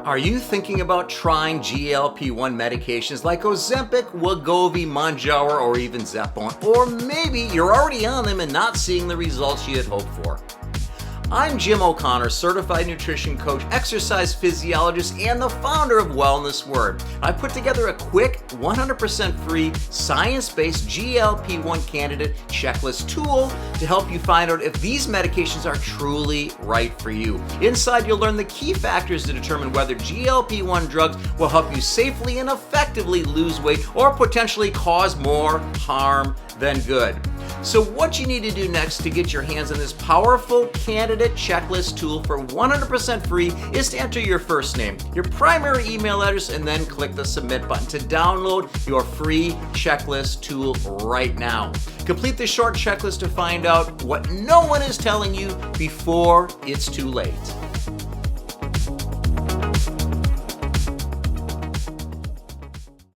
Are you thinking about trying GLP-1 medications like Ozempic, Wegovy, Mounjaro, or even Zepbound? Or maybe you're already on them and not seeing the results you had hoped for. I'm Jim O'Connor, certified nutrition coach, exercise physiologist, and the founder of WellnessWORD. I put together a quick, 100% free, science-based GLP-1 candidate checklist tool to help you find out if these medications are truly right for you. Inside, you'll learn the key factors to determine whether GLP-1 drugs will help you safely and effectively lose weight or potentially cause more harm than good. So what you need to do next to get your hands on this powerful candidate checklist tool for 100% free is to enter your first name, your primary email address, and then click the submit button to download your free checklist tool right now. Complete the short checklist to find out what no one is telling you before it's too late.